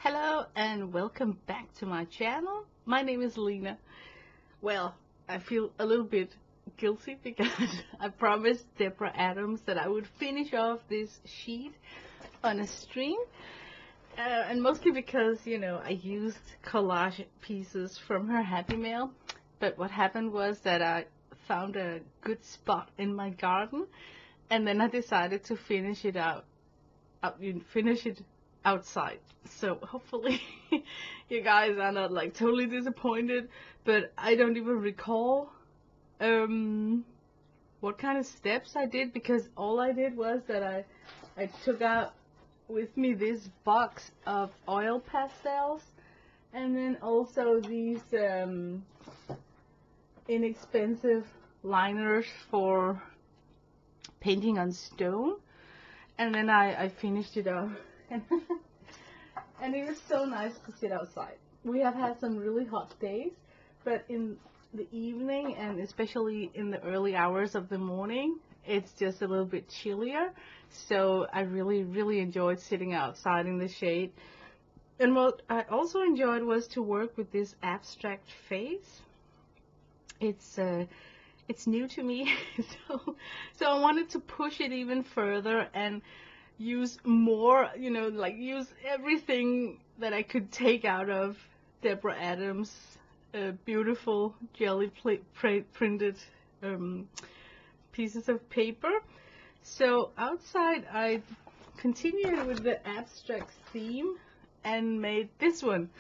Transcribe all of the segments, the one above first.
Hello and welcome back to my channel. My name is Lena. Well, I feel a little bit guilty because I promised Deborah Adams that I would finish off this sheet on a stream. And mostly because, I used collage pieces from her Happy Mail. But what happened was that I found a good spot in my garden, and then I decided to finish it outside. So hopefully you guys are not like totally disappointed, but I don't even recall what kind of steps I did, because all I did was that I took out with me this box of oil pastels, and then also these inexpensive liners for painting on stone, and then I finished it up. And it was so nice to sit outside. We have had some really hot days, but in the evening and especially in the early hours of the morning, it's just a little bit chillier. So I really enjoyed sitting outside in the shade. And what I also enjoyed was to work with this abstract face. It's new to me, so I wanted to push it even further and use more, use everything that I could take out of Deborah Adams' beautiful jelly printed pieces of paper. So outside I continued with the abstract theme and made this one,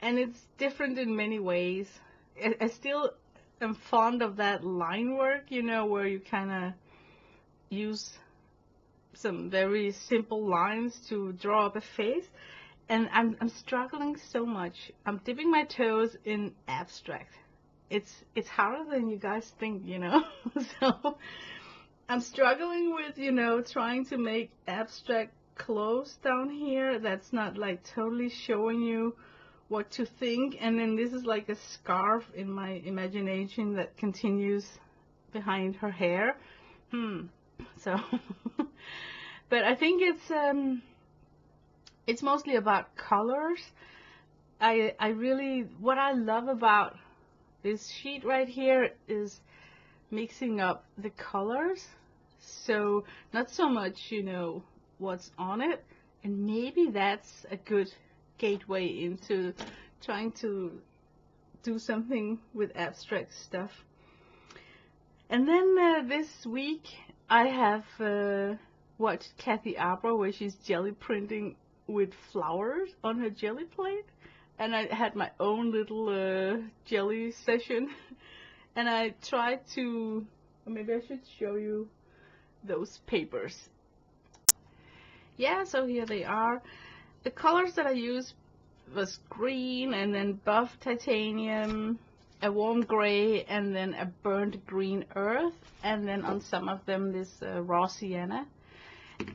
and it's different in many ways. I still am fond of that line work, where you kind of use some very simple lines to draw up a face, and I'm struggling so much. I'm dipping my toes in abstract. It's harder than you guys think, So I'm struggling with, trying to make abstract clothes down here that's not like totally showing you what to think, and then this is like a scarf in my imagination that continues behind her hair. So but I think it's mostly about colors. What I love about this sheet right here is mixing up the colors. So not so much, what's on it, and maybe that's a good gateway into trying to do something with abstract stuff. And then this week I have watched Kathy Arbour, where she's jelly printing with flowers on her jelly plate, and I had my own little jelly session, and I tried to, maybe I should show you those papers. Yeah, so here they are. The colors that I used was green, and then buff titanium, a warm gray, and then a burnt green earth, and then on some of them this raw sienna.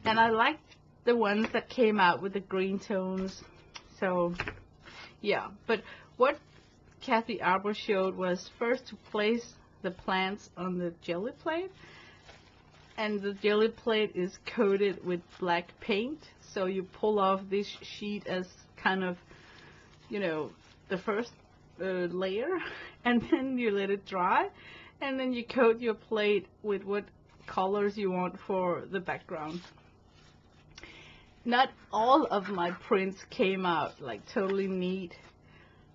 And I liked the ones that came out with the green tones. So yeah, but what Kathy Arbour showed was first to place the plants on the jelly plate, and the jelly plate is coated with black paint. So you pull off this sheet as kind of, the first layer, and then you let it dry, and then you coat your plate with what colors you want for the background. Not all of my prints came out like totally neat.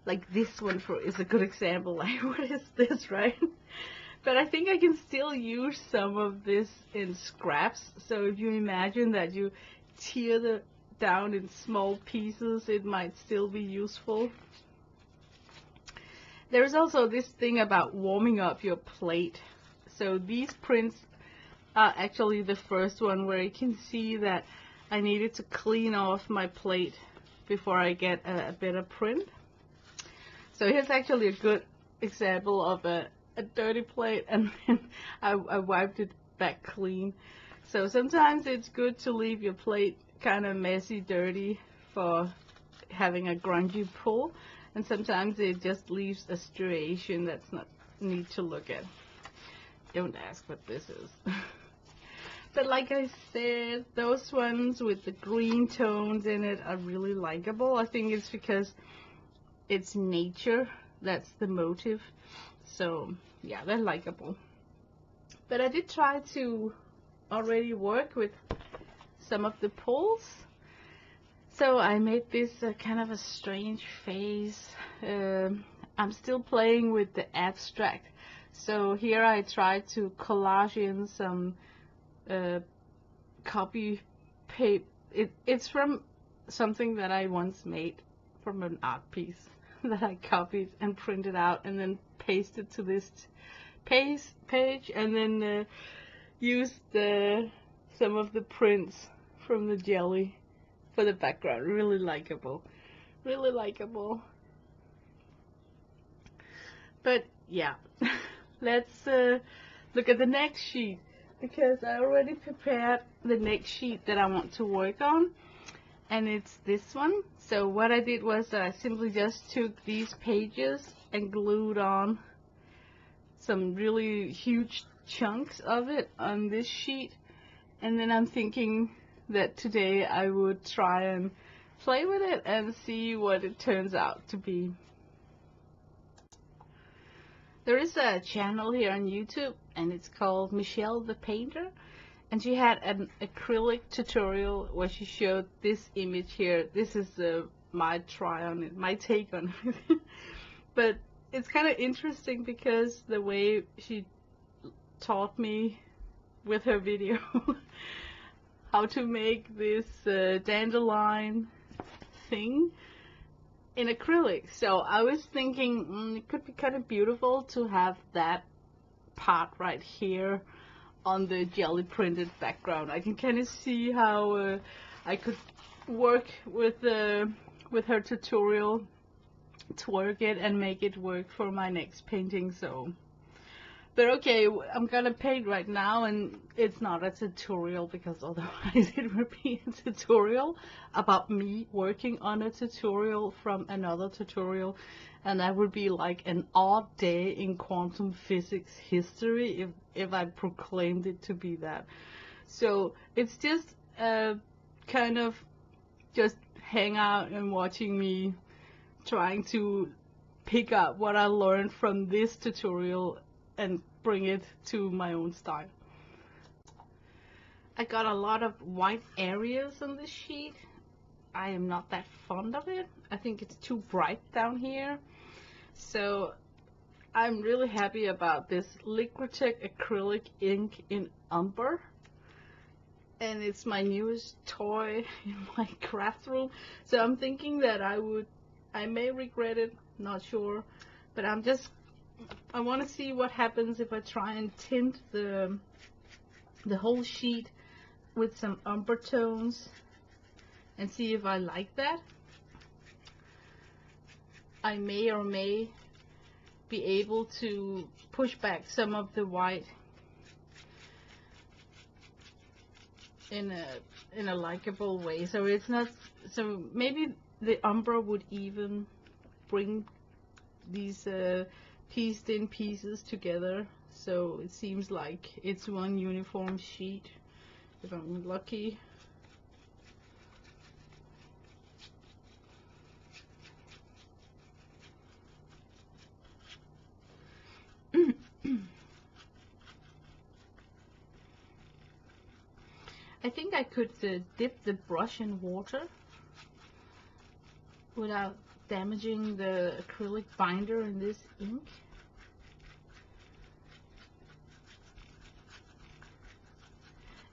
Like this one is a good example. Like, what is this, right? But I think I can still use some of this in scraps. So if you imagine that you tear it down in small pieces, it might still be useful. There's also this thing about warming up your plate. So these prints are actually the first one where you can see that I needed to clean off my plate before I get a better print. So here's actually a good example of a dirty plate, and then I wiped it back clean. So sometimes it's good to leave your plate kind of messy, dirty for having a grungy pull, and sometimes it just leaves a striation that's not neat to look at. Don't ask what this is. But like I said, those ones with the green tones in it are really likable. I think it's because it's nature, that's the motive. So yeah, they're likable. But I did try to already work with some of the pulls. So I made this kind of a strange face. I'm still playing with the abstract. So here I tried to collage in some copy paste. It's from something that I once made from an art piece that I copied and printed out and then pasted to this page, and then used some of the prints from the jelly for the background. Really likable, really likable. But yeah, let's look at the next sheet, because I already prepared the next sheet that I want to work on, and it's this one. So what I did was I simply just took these pages and glued on some really huge chunks of it on this sheet, and then I'm thinking that today I would try and play with it and see what it turns out to be. There is a channel here on YouTube, and it's called Michelle the Painter, and she had an acrylic tutorial where she showed this image here. This is my try on it, my take on it. But it's kind of interesting because the way she taught me with her video how to make this dandelion thing in acrylic. So I was thinking it could be kind of beautiful to have that part right here on the jelly printed background. I can kind of see how I could work with her tutorial to work it and make it work for my next painting. So, but okay, I'm gonna paint right now, and it's not a tutorial because otherwise it would be a tutorial about me working on a tutorial from another tutorial, and that would be like an odd day in quantum physics history if I proclaimed it to be that. So it's just kind of just hang out and watching me trying to pick up what I learned from this tutorial and bring it to my own style. I got a lot of white areas on this sheet. I am not that fond of it. I think it's too bright down here. So I'm really happy about this Liquitex acrylic ink in umber. And it's my newest toy in my craft room. So I'm thinking that I may regret it, not sure. But I want to see what happens if I try and tint the whole sheet with some umber tones and see if I like that. I may or may be able to push back some of the white in a likable way. So it's not, so maybe the umber would even bring these pieced in pieces together, so it seems like it's one uniform sheet if I'm lucky. I think I could dip the brush in water without damaging the acrylic binder in this ink.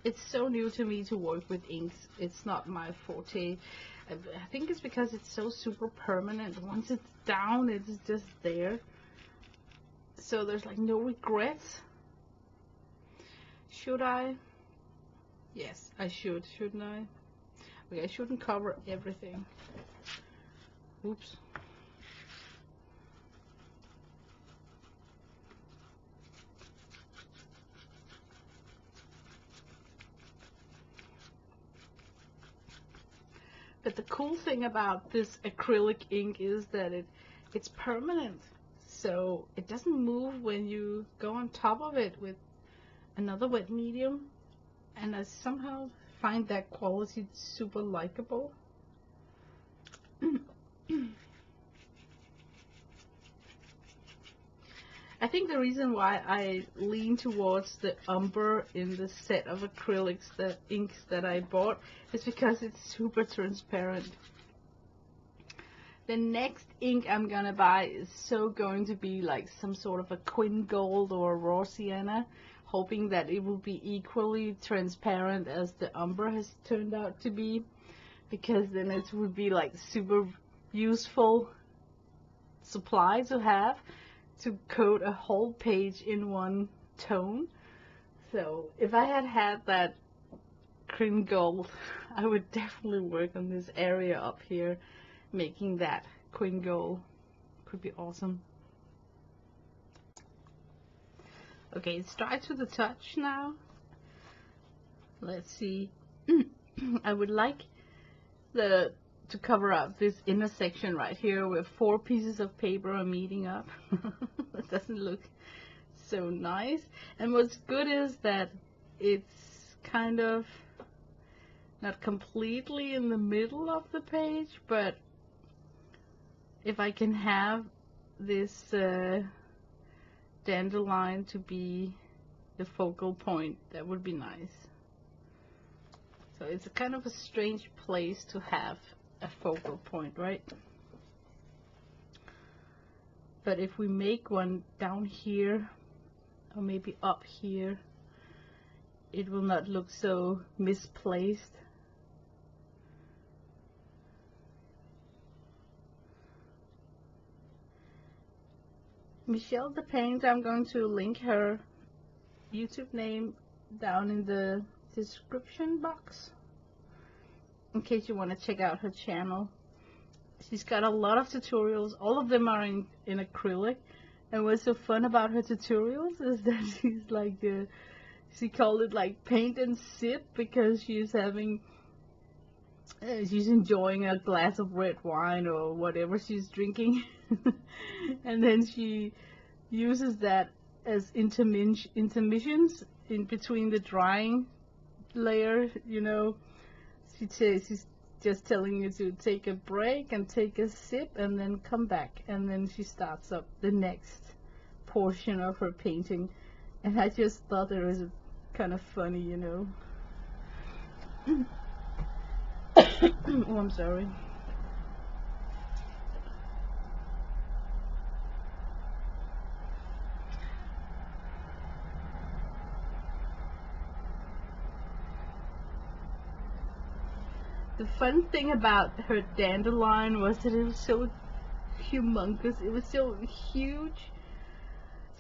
It's so new to me to work with inks. It's not my forte. I think it's because it's so super permanent. Once it's down, it's just there. So there's like no regrets. Should I? Yes, I should. Shouldn't I? Okay, I shouldn't cover everything. Oops. But the cool thing about this acrylic ink is that it's permanent. So it doesn't move when you go on top of it with another wet medium. and I somehow find that quality super likable. I think the reason why I lean towards the umber in the set of acrylics, the inks that I bought, is because it's super transparent. The next ink I'm gonna buy is going to be like some sort of a Quin Gold or a raw sienna, hoping that it will be equally transparent as the umber has turned out to be, because then it would be like super useful supply to have to coat a whole page in one tone. So if I had that Quin Gold, I would definitely work on this area up here, making that Quin Gold. Could be awesome. Okay, it's dry to the touch now. Let's see. I would like to cover up this intersection right here where 4 pieces of paper are meeting up. It doesn't look so nice. And what's good is that it's kind of not completely in the middle of the page, but if I can have this dandelion to be the focal point, that would be nice. So it's a kind of a strange place to have a focal point, right? But if we make one down here, or maybe up here, it will not look so misplaced. Michelle the Painter, I'm going to link her YouTube name down in the description box in case you want to check out her channel. She's got a lot of tutorials. All of them are in acrylic, and what's so fun about her tutorials is that she's like she called it like paint and sip, because she's having she's enjoying a glass of red wine or whatever she's drinking and then she uses that as intermissions in between the drying layer, you know. She's just telling you to take a break and take a sip and then come back, and then she starts up the next portion of her painting. And I just thought it was kind of funny, you know. Oh, I'm sorry. The fun thing about her dandelion was that it was so humongous. It was so huge.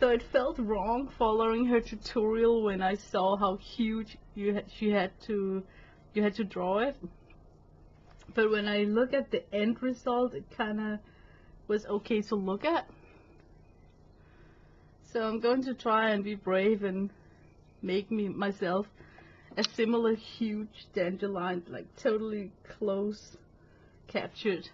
So it felt wrong following her tutorial when I saw how huge you had to draw it. But when I look at the end result, it kind of was okay to look at. So I'm going to try and be brave and make myself a similar huge dandelion, like totally close captured.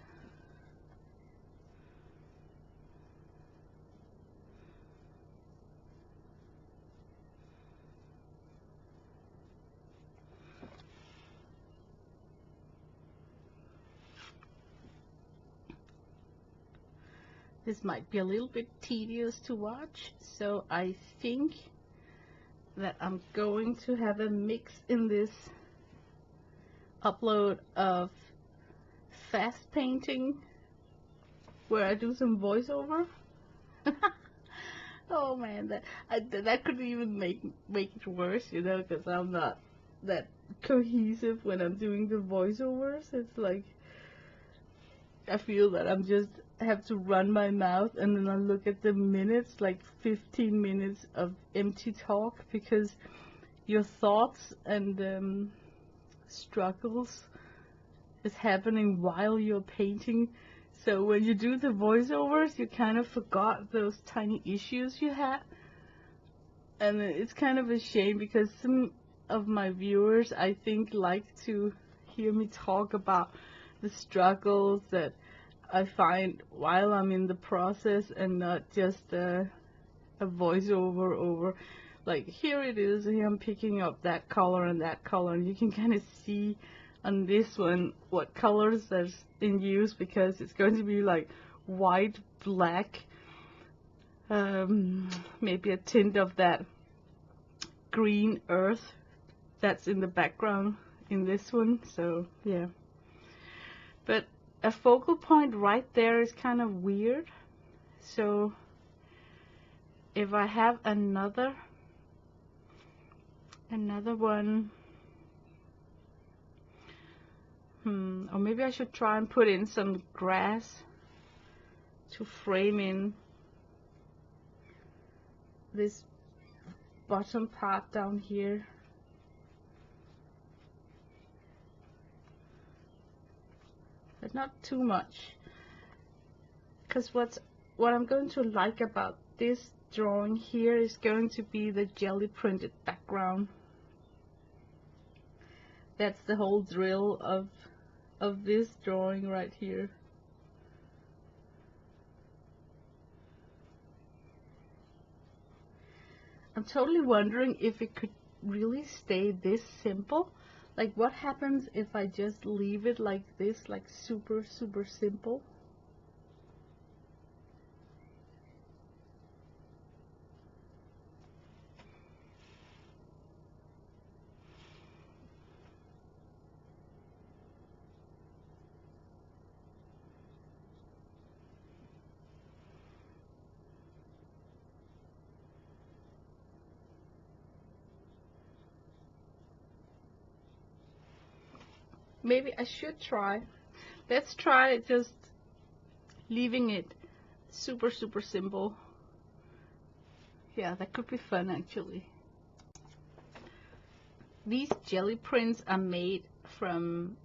This might be a little bit tedious to watch, so I think that I'm going to have a mix in this upload of fast painting where I do some voiceover. Oh man, that could even make it worse, you know, because I'm not that cohesive when I'm doing the voiceovers. It's like I feel that I'm just have to run my mouth, and then I look at the minutes, like 15 minutes of empty talk, because your thoughts and struggles is happening while you're painting. So when you do the voiceovers, you kind of forgot those tiny issues you had, and it's kind of a shame, because some of my viewers, I think, like to hear me talk about the struggles that I find while I'm in the process, and not just a voiceover over like here it is, here I'm picking up that color and that color, and you can kind of see on this one what colors there's in use, because it's going to be like white, black, maybe a tint of that green earth that's in the background in this one. So yeah, but a focal point right there is kind of weird. So if I have another one, or maybe I should try and put in some grass to frame in this bottom part down here. But not too much, because what I'm going to like about this drawing here is going to be the jelly printed background. That's the whole drill of this drawing right here. I'm totally wondering if it could really stay this simple. Like, what happens if I just leave it like this, like super simple? Maybe I should try. Let's try just leaving it super simple. Yeah, that could be fun actually. These jelly prints are made from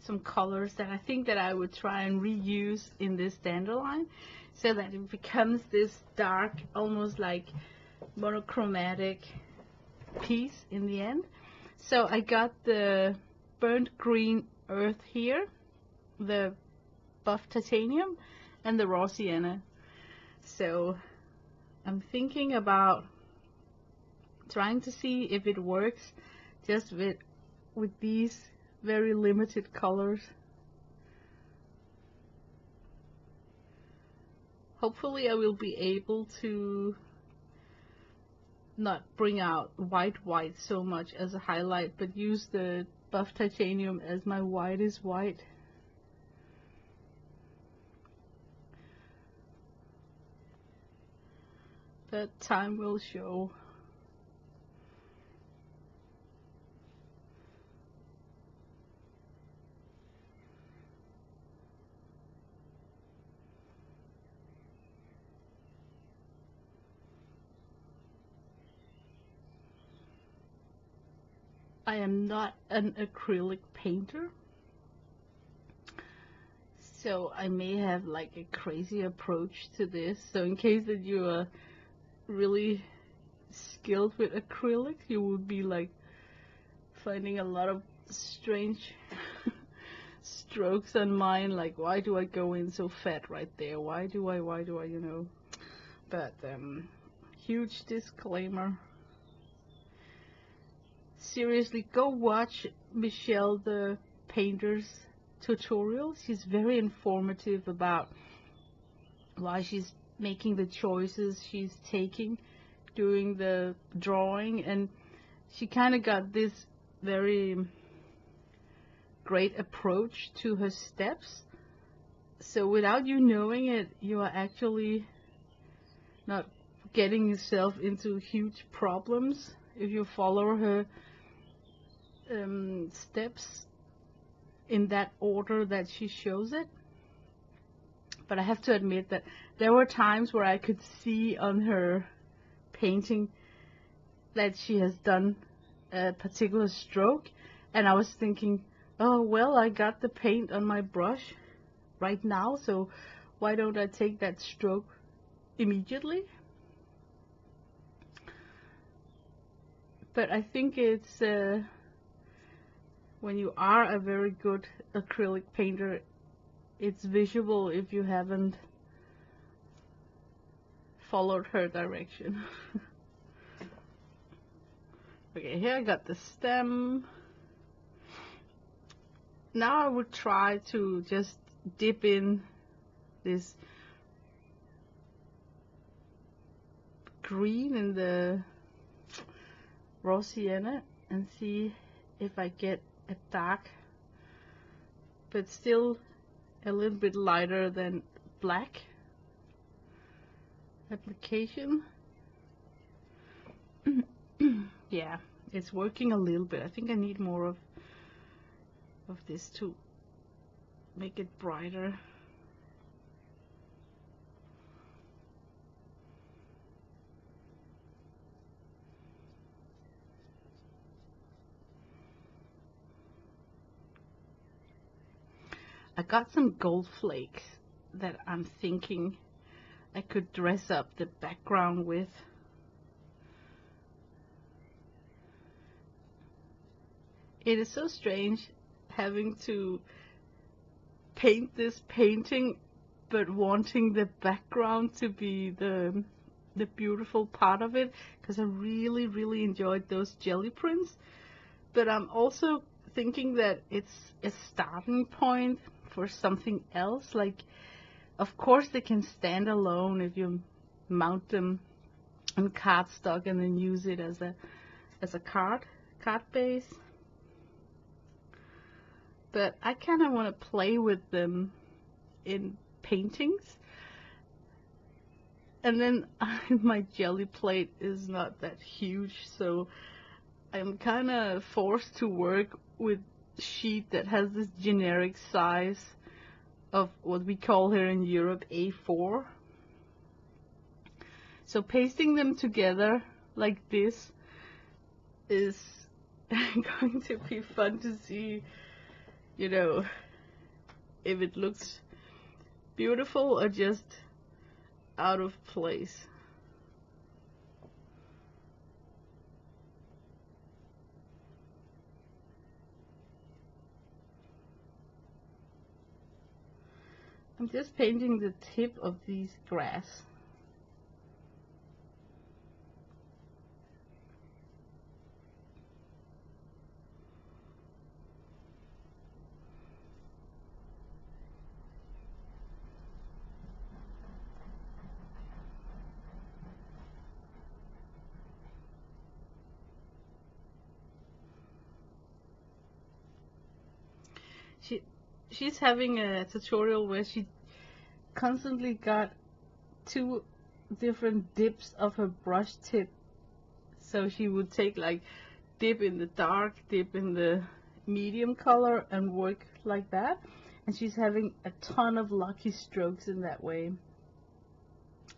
some colors that I think that I would try and reuse in this dandelion, so that it becomes this dark, almost like monochromatic piece in the end. So I got the burnt green earth here, the buff titanium, and the raw sienna. So I'm thinking about trying to see if it works just with these very limited colors. Hopefully I will be able to not bring out white so much as a highlight, but use the buff titanium as my whitest white. But time will show. I am not an acrylic painter, so I may have like a crazy approach to this. So in case that you are really skilled with acrylic, you would be like finding a lot of strange strokes on mine, like why do I go in so fat right there? Why do I, you know? But huge disclaimer. Seriously, go watch Michelle the painter's tutorial. She's very informative about why she's making the choices she's taking doing the drawing, and she kind of got this very great approach to her steps. So without you knowing it, you are actually not getting yourself into huge problems if you follow her steps in that order that she shows it. But I have to admit that there were times where I could see on her painting that she has done a particular stroke, and I was thinking, oh well, I got the paint on my brush right now, so why don't I take that stroke immediately? But I think it's when you are a very good acrylic painter, it's visual if you haven't followed her direction. Okay, here I got the stem. Now I would try to just dip in this green in the raw sienna and see if I get a dark, but still a little bit lighter than black application. Yeah, it's working a little bit. I think I need more of this to make it brighter. I got some gold flakes that I'm thinking I could dress up the background with. It is so strange having to paint this painting but wanting the background to be the beautiful part of it, because I really enjoyed those jelly prints, but I'm also thinking that it's a starting point for something else. Like, of course they can stand alone if you mount them on cardstock and then use it as a card base, but I kind of want to play with them in paintings. And then my jelly plate is not that huge, so I'm kind of forced to work with sheet that has this generic size of what we call here in Europe A4. So pasting them together like this is going to be fun to see, you know, if it looks beautiful or just out of place. I'm just painting the tip of these grass. She's having a tutorial where she constantly got 2 different dips of her brush tip. So she would take like dip in the dark, dip in the medium color, and work like that. And she's having a ton of lucky strokes in that way.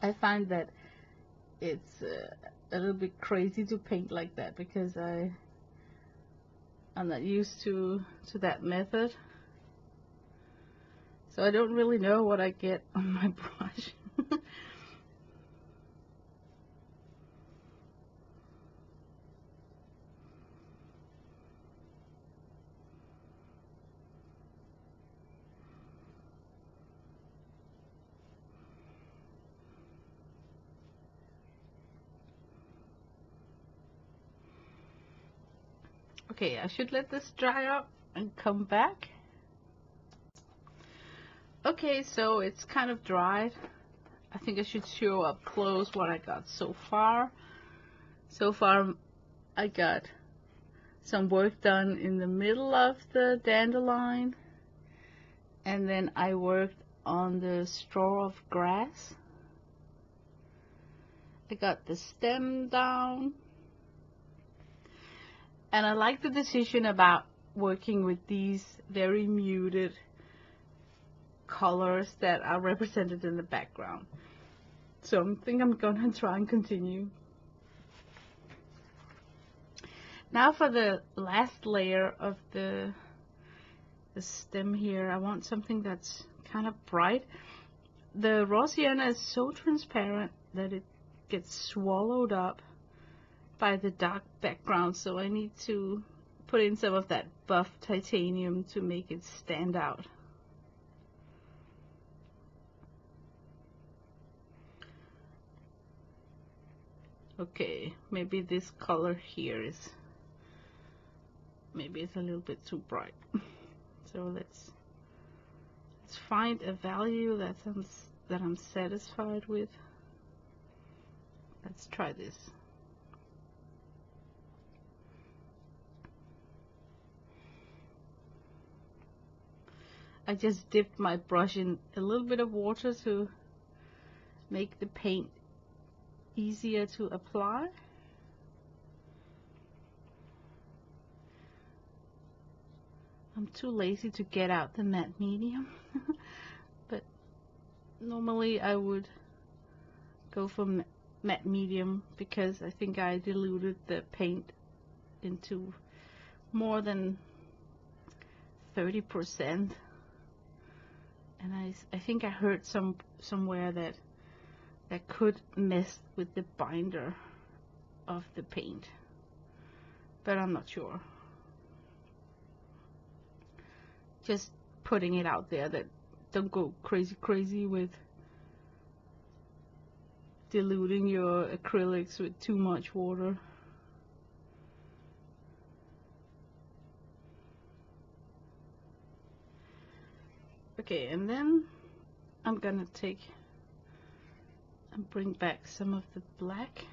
I find that it's a little bit crazy to paint like that because I'm not used to that method. So I don't really know what I get on my brush. Okay, I should let this dry up and come back. Okay, so it's kind of dried. I think I should show up close what I got so far. So far, I got some work done in the middle of the dandelion, and then I worked on the straw of grass. I got the stem down, and I like the decision about working with these very muted colors that are represented in the background. So I think I'm gonna try and continue. Now for the last layer of the stem here, I want something that's kind of bright. The raw sienna is so transparent that it gets swallowed up by the dark background, so I need to put in some of that buff titanium to make it stand out. Okay, maybe this color here is maybe it's a little bit too bright. So let's find a value that I'm satisfied with. Let's try this. I just dipped my brush in a little bit of water to make the paint easier to apply. I'm too lazy to get out the matte medium, but normally I would go for matte medium because I think I diluted the paint into more than 30%. And I think I heard somewhere that could mess with the binder of the paint, but I'm not sure. Just putting it out there that don't go crazy with diluting your acrylics with too much water. Okay, and then I'm gonna take and bring back some of the black.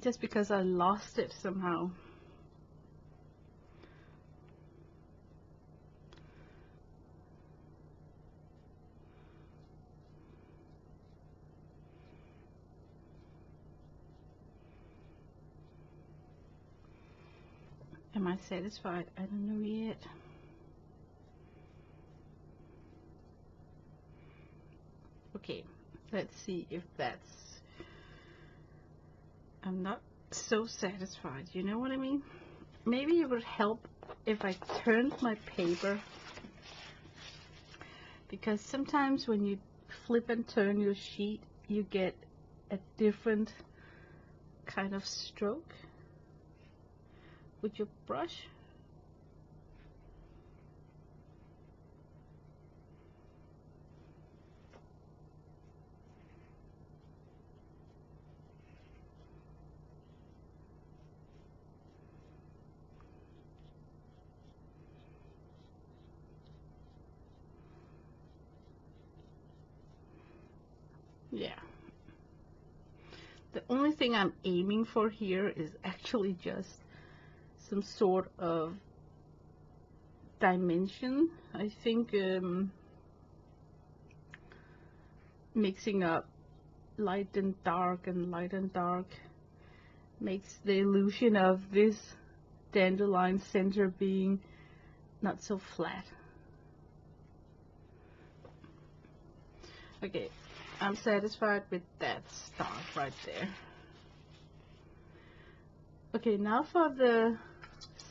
Just because I lost it somehow. Am I satisfied? I don't know yet. Okay, let's see if that's... I'm not so satisfied, you know what I mean? Maybe it would help if I turned my paper, because sometimes when you flip and turn your sheet, you get a different kind of stroke with your brush. Yeah. The only thing I'm aiming for here is actually just some sort of dimension. I think mixing up light and dark makes the illusion of this dandelion center being not so flat. Okay, I'm satisfied with that start right there. Okay, now for the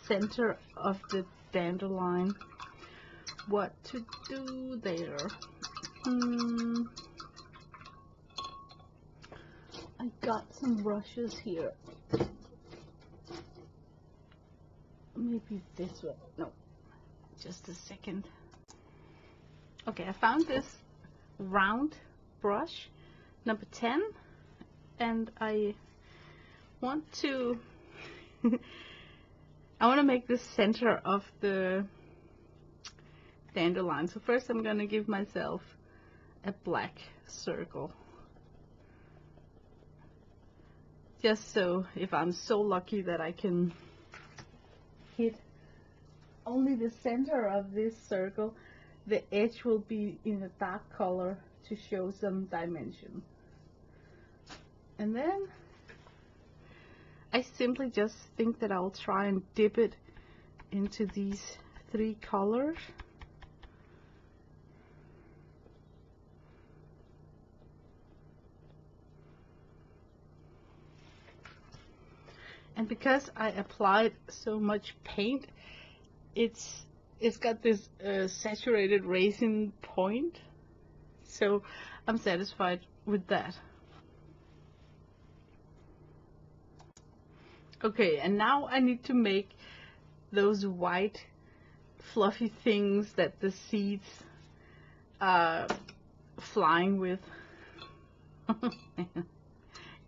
center of the dandelion, what to do there? I got some brushes here. Maybe this one. No, just a second. Okay, I found this round brush, number 10, and I want to make the center of the dandelion. So first I'm gonna give myself a black circle, just so if I'm so lucky that I can hit only the center of this circle, the edge will be in a dark color to show some dimension. And then I simply just think that I'll try and dip it into these 3 colors. And because I applied so much paint, it's got this saturated resin point, so I'm satisfied with that. Okay, and now I need to make those white fluffy things that the seeds are flying with.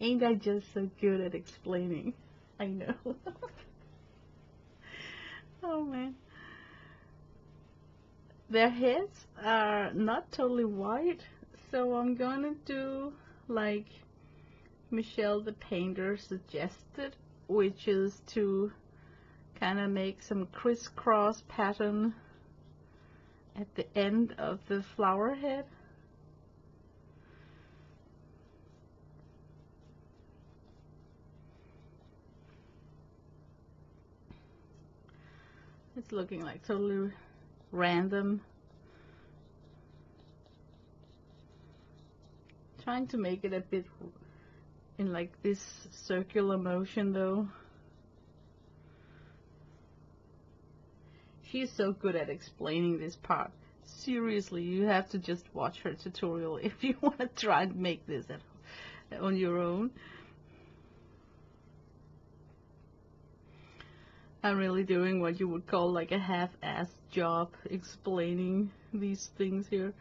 Ain't I just so good at explaining? I know. Oh man. Their heads are not totally white, so I'm gonna do like Michelle the painter suggested, which is to kind of make some crisscross pattern at the end of the flower head. It's looking like totally random. Trying to make it a bit in like this circular motion though. She's so good at explaining this part. Seriously, you have to just watch her tutorial if you want to try and make this on your own. I'm really doing what you would call like a half-assed job explaining these things here.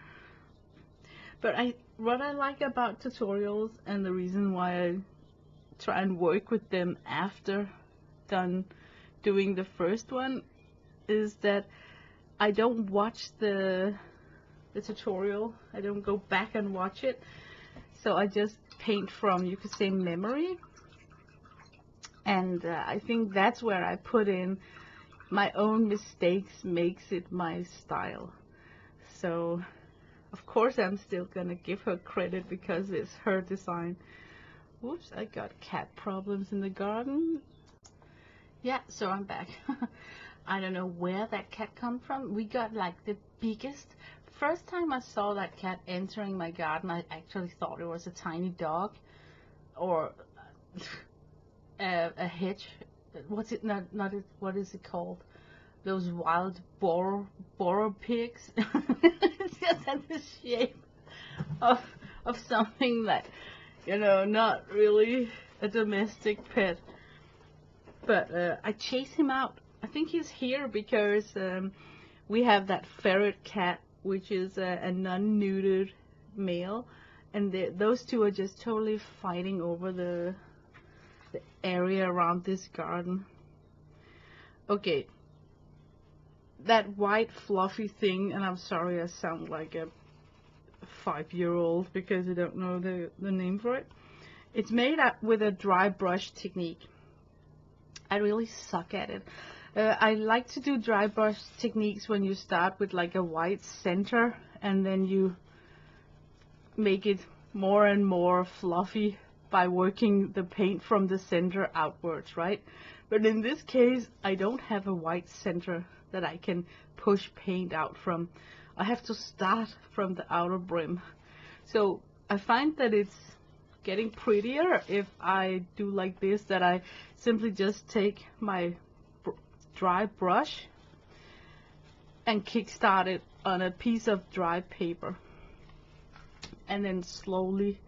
But what I like about tutorials, and the reason why I try and work with them after done doing the first one, is that I don't watch the tutorial. I don't go back and watch it. So I just paint from, you could say, memory. And I think that's where I put in my own mistakes, makes it my style. So of course I'm still gonna give her credit because it's her design. Whoops, I got cat problems in the garden. Yeah, so I'm back. I don't know where that cat come from. We got like the biggest. First time I saw that cat entering my garden, I actually thought it was a tiny dog or a hedge. What's it? Not what is it called? Those wild boar pigs. It's just had the shape of something that, you know, not really a domestic pet. But I chase him out. I think he's here because we have that ferret cat, which is a non-neutered male, and those two are just totally fighting over the area around this garden. Okay, that white fluffy thing, and I'm sorry I sound like a 5-year-old because I don't know the name for it. It's made up with a dry brush technique. I really suck at it. I like to do dry brush techniques when you start with like a white center and then you make it more and more fluffy by working the paint from the center outwards, right? But in this case, I don't have a white center that I can push paint out from. I have to start from the outer brim. So I find that it's getting prettier if I do like this, that I simply just take my dry brush and kickstart it on a piece of dry paper and then slowly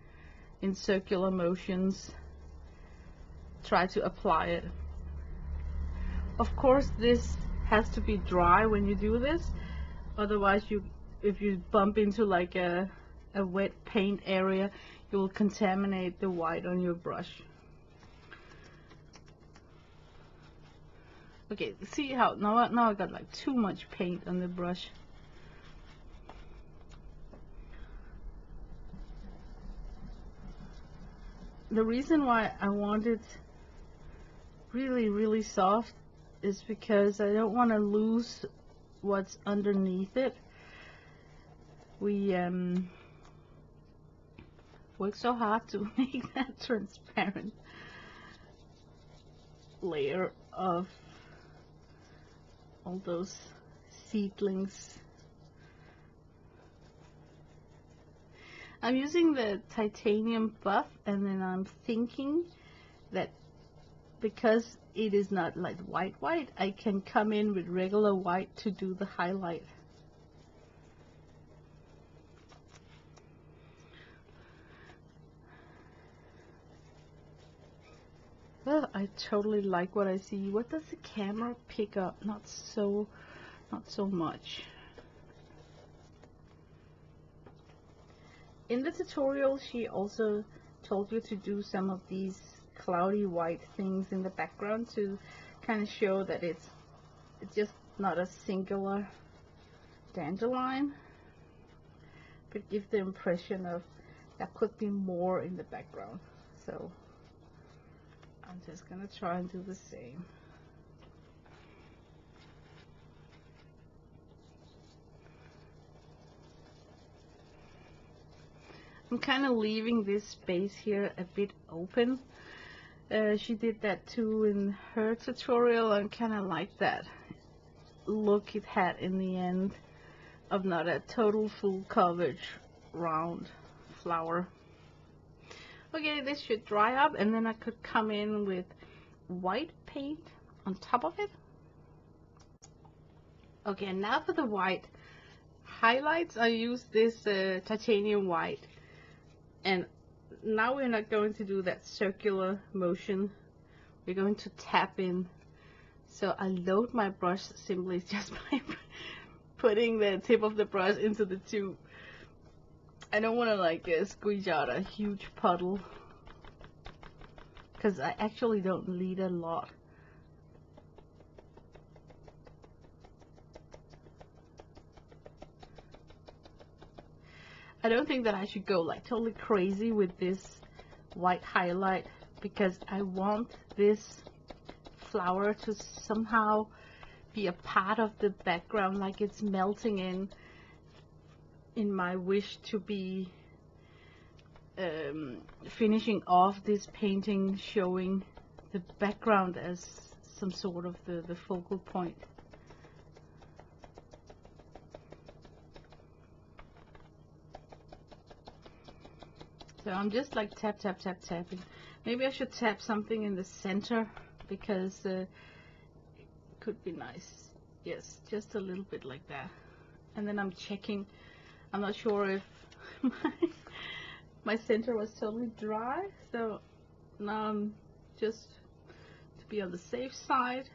in circular motions try to apply it. Of course this has to be dry when you do this, otherwise if you bump into like a wet paint area, you will contaminate the white on your brush. Okay, see how now I got like too much paint on the brush. The reason why I want it really soft is because I don't want to lose what's underneath it. We worked so hard to make that transparent layer of all those seedlings. I'm using the titanium buff, and then I'm thinking that because it is not like white, I can come in with regular white to do the highlight. I totally like what I see. What does the camera pick up? Not so much. In the tutorial, she also told you to do some of these cloudy white things in the background to kind of show that it's just not a singular dandelion, but give the impression of there could be more in the background. So I'm just gonna try and do the same. I'm kind of leaving this space here a bit open. She did that too in her tutorial, and kind of like that look it had in the end of not a total full coverage round flower. Okay, this should dry up, and then I could come in with white paint on top of it. Okay, and now for the white highlights, I use this titanium white. And now we're not going to do that circular motion. We're going to tap in. So I load my brush simply just by putting the tip of the brush into the tube. I don't want to like squeeze out a huge puddle, because I actually don't need a lot. I don't think that I should go like totally crazy with this white highlight, because I want this flower to somehow be a part of the background, like it's melting in my wish to be finishing off this painting, showing the background as some sort of the focal point. So I'm just like tapping. Maybe I should tap something in the center, because it could be nice. Yes, just a little bit like that. And then I'm checking. I'm not sure if my center was totally dry, so now I'm just, to be on the safe side,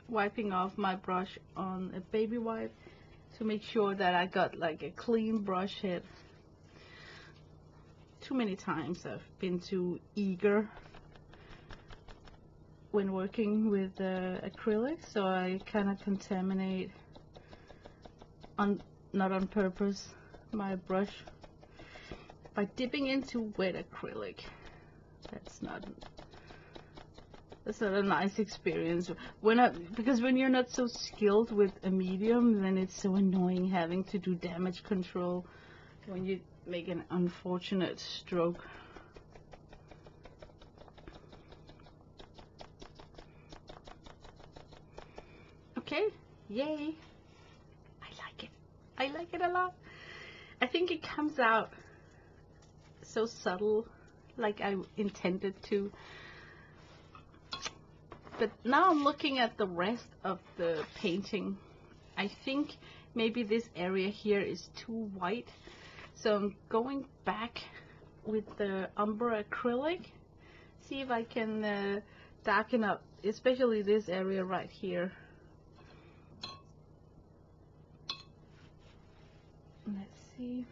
wiping off my brush on a baby wipe to make sure that I got like a clean brush head. Too many times I've been too eager when working with acrylic, so I kind of contaminate, not on purpose, my brush by dipping into wet acrylic. That's not a nice experience. Because when you're not so skilled with a medium, then it's so annoying having to do damage control when you make an unfortunate stroke. Okay, yay. I like it a lot. I think it comes out so subtle, like I intended to. But now I'm looking at the rest of the painting. I think maybe this area here is too white. So I'm going back with the umber acrylic. See if I can darken up, especially this area right here. Let's see.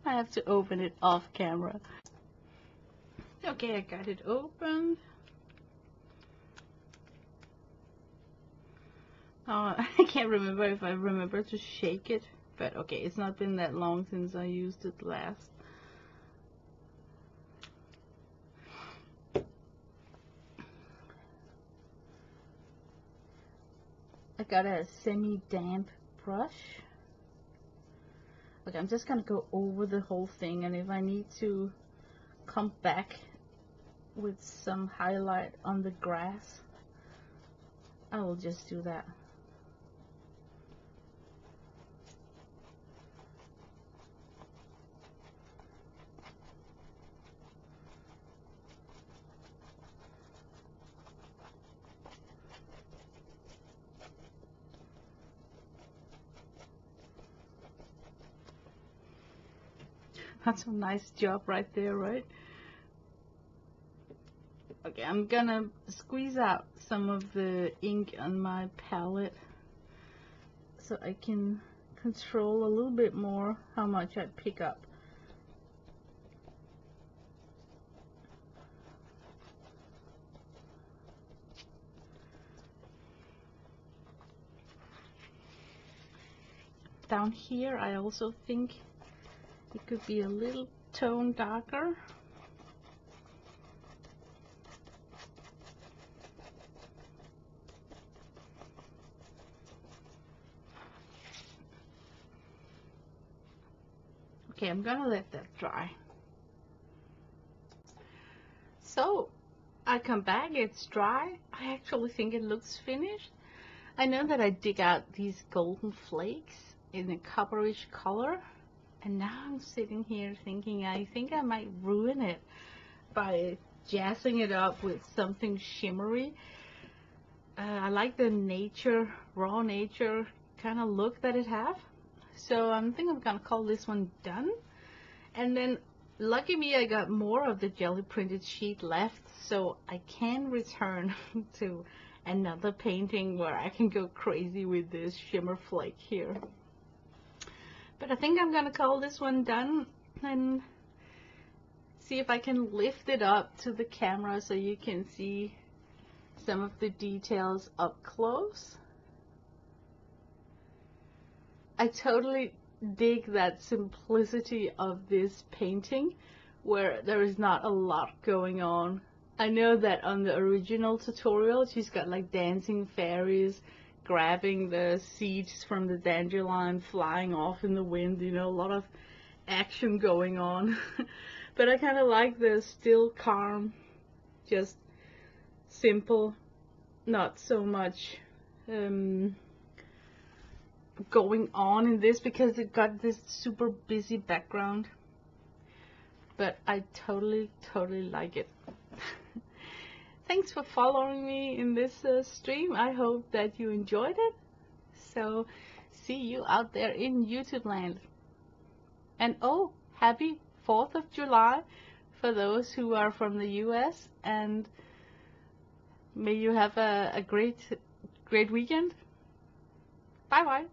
I have to open it off camera. Okay, I got it open. I can't remember if I remember to shake it, but okay, it's not been that long since I used it last. I got a semi-damp brush. Okay, I'm just gonna go over the whole thing, and if I need to come back with some highlight on the grass, I will just do that. That's a nice job right there, right? Okay, I'm gonna squeeze out some of the ink on my palette so I can control a little bit more how much I pick up. Down here I also think it could be a little tone darker. Okay, I'm gonna let that dry. So I come back, it's dry. I actually think it looks finished. I know that I dig out these golden flakes in a copperish color, and now I'm sitting here thinking I think I might ruin it by jazzing it up with something shimmery. I like the nature, raw nature kind of look that it has. So I think I'm gonna call this one done. And then lucky me, I got more of the jelly printed sheet left, so I can return to another painting where I can go crazy with this shimmer flake here. But I think I'm gonna call this one done and see if I can lift it up to the camera so you can see some of the details up close. I totally dig that simplicity of this painting where there is not a lot going on. I know that on the original tutorial she's got like dancing fairies grabbing the seeds from the dandelion, flying off in the wind, you know, a lot of action going on. But I kind of like the still calm, just simple, not so much going on in this because it got this super busy background. But I totally like it. Thanks for following me in this stream. I hope that you enjoyed it. So see you out there in YouTube land. And oh, happy 4th of July for those who are from the US, and may you have a great weekend. Bye bye.